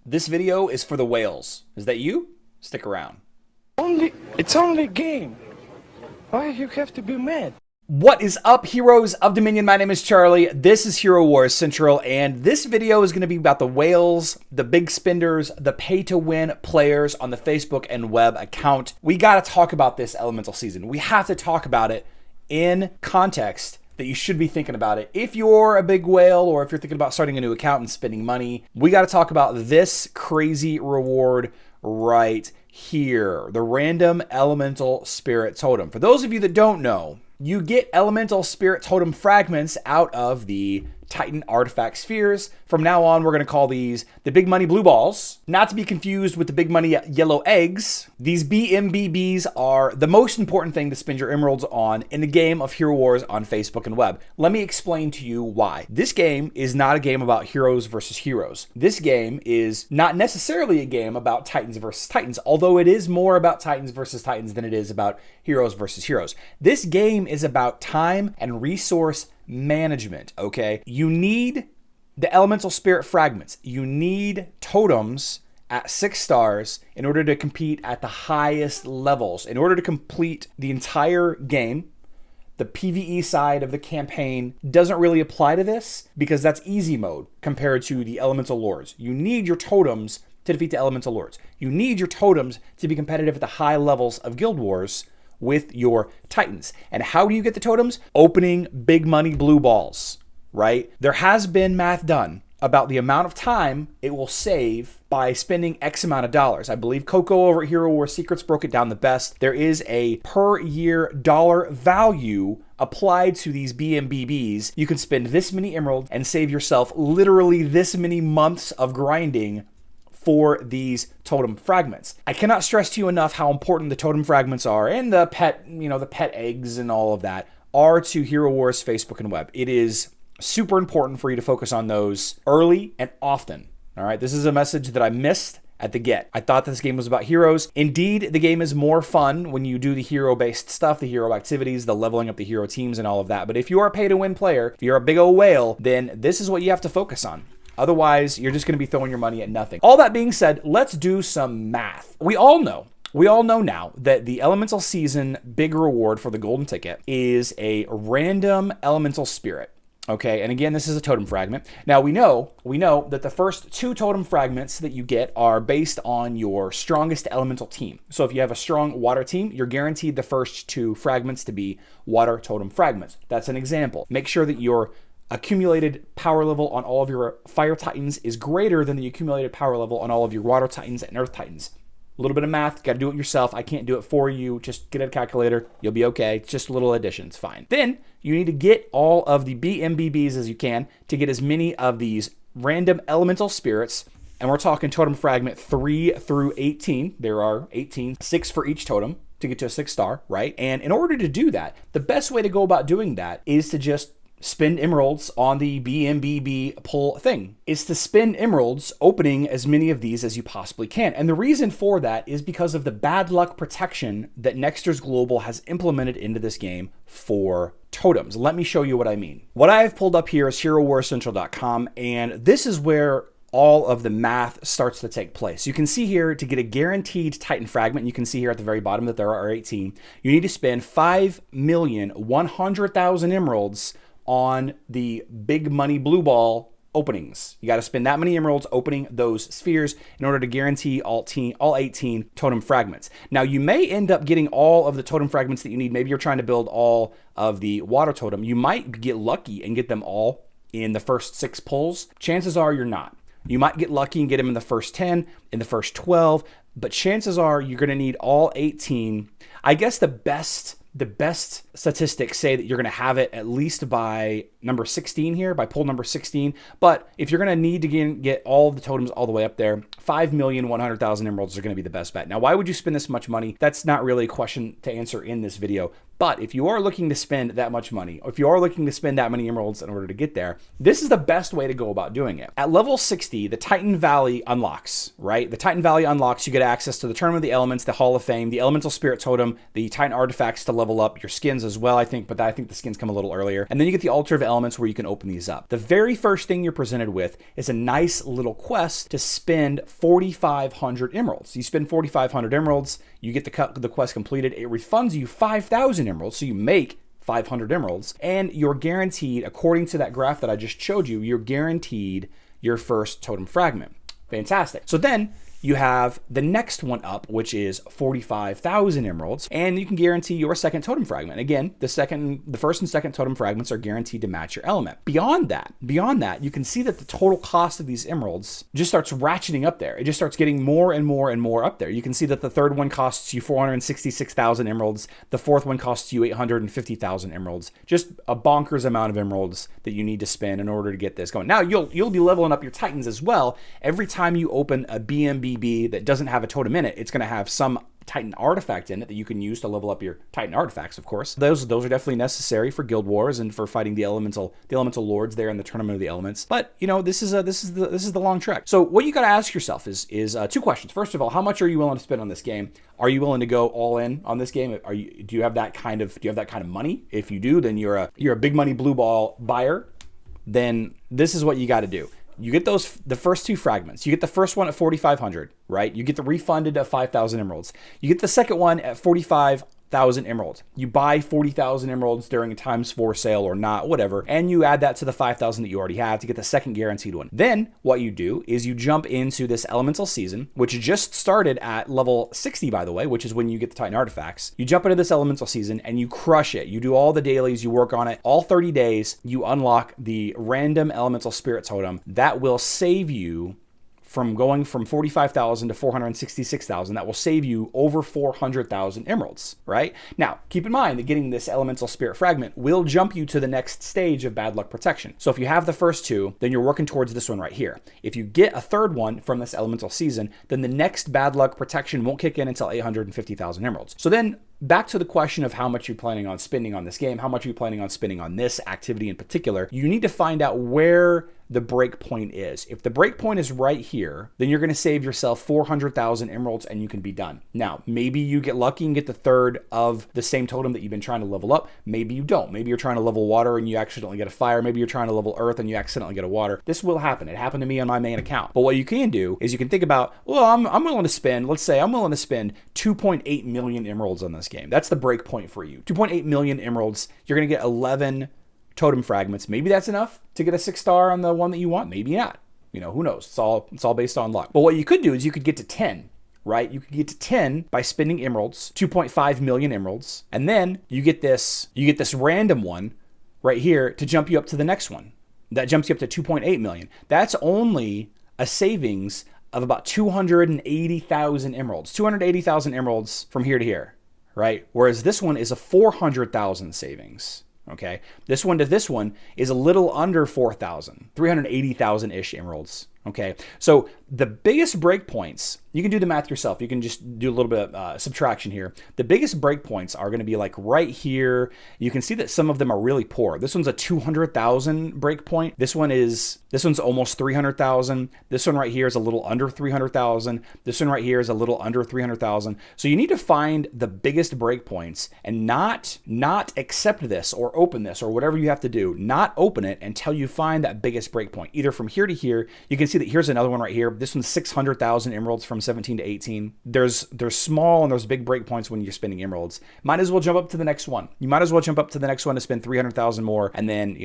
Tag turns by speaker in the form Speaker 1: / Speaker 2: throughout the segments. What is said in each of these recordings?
Speaker 1: This video is for the whales. Is that you? Stick around.
Speaker 2: It's only a game. Why you have to be mad?
Speaker 1: What is up, heroes of Dominion? My name is Charlie. This is Hero Wars Central, and this video is going to be about the whales, the big spenders, the pay-to-win players on the Facebook and web account. We got to talk about this elemental season. We have to talk about it in context that you should be thinking about it. If you're a big whale or if you're thinking about starting a new account and spending money, we got to talk about this crazy reward right here, the random elemental spirit totem. For those of you that don't know, you get elemental spirit totem fragments out of the Titan artifact spheres. From now on, we're going to call these the big money blue balls, not to be confused with the big money yellow eggs. These BMBBs are the most important thing to spend your emeralds on in the game of Hero Wars on Facebook and web. Let me explain to you why. This game is not a game about heroes versus heroes. This game is not necessarily a game about Titans versus Titans, although it is more about Titans versus Titans than it is about heroes versus heroes. This game is about time and resource management, okay? You need the elemental spirit fragments. You need totems at 6 stars in order to compete at the highest levels. In order to complete the entire game, the PvE side of the campaign doesn't really apply to this because that's easy mode compared to the elemental lords. You need your totems to defeat the elemental lords. You need your totems to be competitive at the high levels of Guild Wars with your Titans. And how do you get the totems? Opening big money blue balls, right? There has been math done about the amount of time it will save by spending X amount of dollars. I believe Coco over at Hero Wars Secrets broke it down the best. There is a per year dollar value applied to these BMBBs. You can spend this many emeralds and save yourself literally this many months of grinding for these totem fragments. I cannot stress to you enough how important the totem fragments are, and the pet, the pet eggs and all of that are to Hero Wars Facebook and web. It is super important for you to focus on those early and often. All right, this is a message that I missed at the get. I thought this game was about heroes. Indeed, the game is more fun when you do the hero-based stuff, the hero activities, the leveling up the hero teams and all of that. But if you are a pay-to-win player, if you're a big old whale, then this is what you have to focus on. Otherwise, you're just going to be throwing your money at nothing. All that being said, let's do some math. We all know now that the elemental season big reward for the golden ticket is a random elemental spirit. Okay, and again, this is a totem fragment. Now we know that the first 2 totem fragments that you get are based on your strongest elemental team. So if you have a strong water team, you're guaranteed the first 2 fragments to be water totem fragments. That's an example. Make sure that your accumulated power level on all of your fire titans is greater than the accumulated power level on all of your water titans and earth titans. A little bit of math, got to do it yourself. I can't do it for you. Just get a calculator. You'll be okay. It's just little additions, fine. Then you need to get all of the BMBBs as you can to get as many of these random elemental spirits. And we're talking totem fragment 3 through 18. There are 18, 6 for each totem to get to a 6 star, right? And in order to do that, the best way to go about doing that is to just spend emeralds on the BMBB pull thing. Is to spend emeralds opening as many of these as you possibly can. And the reason for that is because of the bad luck protection that NextersGlobal has implemented into this game for totems. Let me show you what I mean. What I have pulled up here is HeroWarsCentral.com, and this is where all of the math starts to take place. You can see here to get a guaranteed Titan fragment, you can see here at the very bottom that there are 18, you need to spend 5,100,000 emeralds on the big money blue ball openings. You got to spend that many emeralds opening those spheres in order to guarantee all 18 totem fragments. Now, you may end up getting all of the totem fragments that you need. Maybe you're trying to build all of the water totem. You might get lucky and get them all in the first 6 pulls. Chances are you're not. You might get lucky and get them in the first 10, in the first 12, but chances are you're going to need all 18. I guess the best statistics say that you're going to have it at least by number 16 here, by pull number 16. But if you're going to need to get all of the totems all the way up there, 5,100,000 emeralds are going to be the best bet. Now, why would you spend this much money? That's not really a question to answer in this video. But if you are looking to spend that much money, or if you are looking to spend that many emeralds in order to get there, this is the best way to go about doing it. At level 60, the Titan Valley unlocks, right? The Titan Valley unlocks, you get access to the Tournament of the Elements, the Hall of Fame, the Elemental Spirit Totem, the Titan artifacts to level up, your skins as well, I think, but I think the skins come a little earlier. And then you get the Altar of Elements where you can open these up. The very first thing you're presented with is a nice little quest to spend 4,500 emeralds. You spend 4,500 emeralds, you get the quest completed, it refunds you 5,000 emeralds, so you make 500 emeralds, and you're guaranteed, according to that graph that I just showed you, you're guaranteed your first totem fragment. Fantastic. So then you have the next one up, which is 45,000 emeralds, and you can guarantee your second totem fragment. Again, the first and second totem fragments are guaranteed to match your element. Beyond that, you can see that the total cost of these emeralds just starts ratcheting up there. It just starts getting more and more and more up there. You can see that the third one costs you 466,000 emeralds. The fourth one costs you 850,000 emeralds. Just a bonkers amount of emeralds that you need to spend in order to get this going. Now, you'll be leveling up your Titans as well. Every time you open a BMB that doesn't have a totem in it, it's going to have some Titan artifact in it that you can use to level up your Titan artifacts, of course. Those are definitely necessary for guild wars and for fighting the elemental lords there in the Tournament of the Elements. But you know, this is the long trek. So what you got to ask yourself is two questions. First of all, how much are you willing to spend on this game? Are you willing to go all in on this game? Do you have that kind of money? If you do, then you're a big money blue ball buyer. Then this is what you got to do. You get the first two fragments. You get the first one at 4,500, right? You get the refunded at 5,000 emeralds. You get the second one at 45,000 emeralds. You buy 40,000 emeralds during a ×4 sale or not, whatever, and you add that to the 5,000 that you already have to get the second guaranteed one. Then what you do is you jump into this elemental season, which just started at level 60, by the way, which is when you get the Titan artifacts. You jump into this elemental season and you crush it. You do all the dailies, you work on it. All 30 days, you unlock the random elemental spirit totem that will save you from going from 45,000 to 466,000. That will save you over 400,000 emeralds, right? Now, keep in mind that getting this elemental spirit fragment will jump you to the next stage of bad luck protection. So if you have the first two, then you're working towards this one right here. If you get a third one from this elemental season, then the next bad luck protection won't kick in until 850,000 emeralds. So then back to the question of how much you're planning on spending on this game, how much are you planning on spending on this activity in particular, you need to find out where the break point is. If the break point is right here, then you're going to save yourself 400,000 emeralds and you can be done. Now, maybe you get lucky and get the third of the same totem that you've been trying to level up. Maybe you don't. Maybe you're trying to level water and you accidentally get a fire. Maybe you're trying to level earth and you accidentally get a water. This will happen. It happened to me on my main account. But what you can do is you can think about, well, I'm willing to spend, let's say I'm willing to spend 2.8 million emeralds on this game. That's the break point for you. 2.8 million emeralds. You're going to get 11 totem fragments. Maybe that's enough to get a 6-star on the one that you want. Maybe not. You know, who knows? It's all based on luck. But what you could do is you could get to 10, right? You could get to 10 by spending emeralds, 2.5 million emeralds, and then you get this random one right here to jump you up to the next one. That jumps you up to 2.8 million. That's only a savings of about 280,000 emeralds. 280,000 emeralds from here to here, right? Whereas this one is a 400,000 savings. Okay, this one to this one is a little under 4,000, 380,000-ish emeralds. Okay, so the biggest breakpoints, you can do the math yourself. You can just do a little bit of subtraction here. The biggest breakpoints are going to be like right here. You can see that some of them are really poor. This one's a 200,000 breakpoint. This one's almost 300,000. This one right here is a little under 300,000. This one right here is a little under 300,000. So you need to find the biggest breakpoints and not accept this or open this or whatever you have to do. Not open it until you find that biggest breakpoint. Either from here to here, you can see that here's another one right here. This one's 600,000 emeralds from 17 to 18. There's small and there's big breakpoints when you're spending emeralds. Might as well jump up to the next one. You might as well jump up to the next one to spend 300,000 more and then,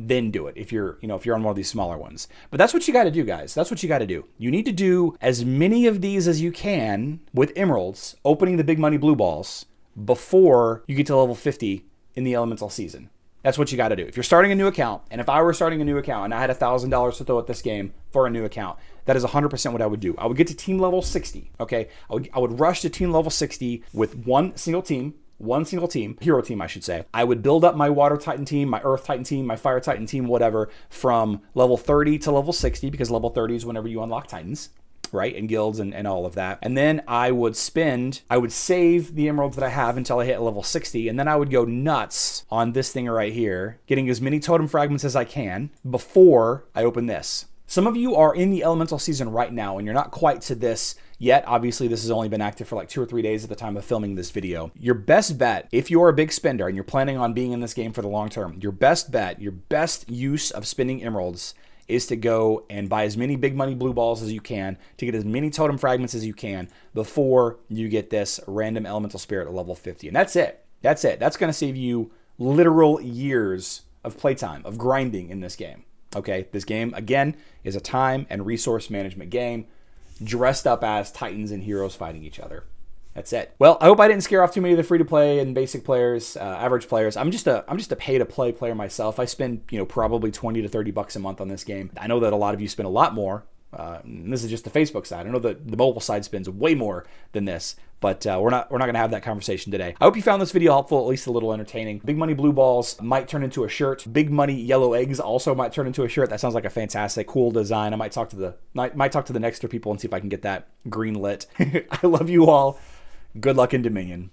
Speaker 1: then do it if you're on one of these smaller ones. But that's what you got to do, guys. That's what you got to do. You need to do as many of these as you can with emeralds, opening the big money blue balls before you get to level 50 in the elemental season. That's what you got to do. If you're starting a new account, and if I were starting a new account and I had $1,000 to throw at this game for a new account, that is 100% what I would do. I would get to team level 60, okay? I would rush to team level 60 with one single team, hero team, I should say. I would build up my water titan team, my earth titan team, my fire titan team, whatever, from level 30 to level 60, because level 30 is whenever you unlock titans, right? And guilds and all of that. And then I would save the emeralds that I have until I hit level 60. And then I would go nuts on this thing right here, getting as many totem fragments as I can before I open this. Some of you are in the elemental season right now and you're not quite to this yet. Obviously, this has only been active for like 2 or 3 days at the time of filming this video. Your best bet, if you're a big spender and you're planning on being in this game for the long term, your best bet, your best use of spending emeralds is to go and buy as many big money blue balls as you can to get as many totem fragments as you can before you get this random elemental spirit at level 50. And that's it. That's it. That's going to save you literal years of playtime, of grinding in this game. Okay, this game, again, is a time and resource management game dressed up as titans and heroes fighting each other. That's it. Well, I hope I didn't scare off too many of the free-to-play and basic players, average players. I'm just a pay-to-play player myself. I spend, probably 20 to 30 bucks a month on this game. I know that a lot of you spend a lot more. And this is just the Facebook side. I know that the mobile side spends way more than this, but we're not going to have that conversation today. I hope you found this video helpful, at least a little entertaining. Big money blue balls might turn into a shirt. Big money yellow eggs also might turn into a shirt. That sounds like a fantastic, cool design. I might talk to the Nexter people and see if I can get that green lit. I love you all. Good luck in Dominion.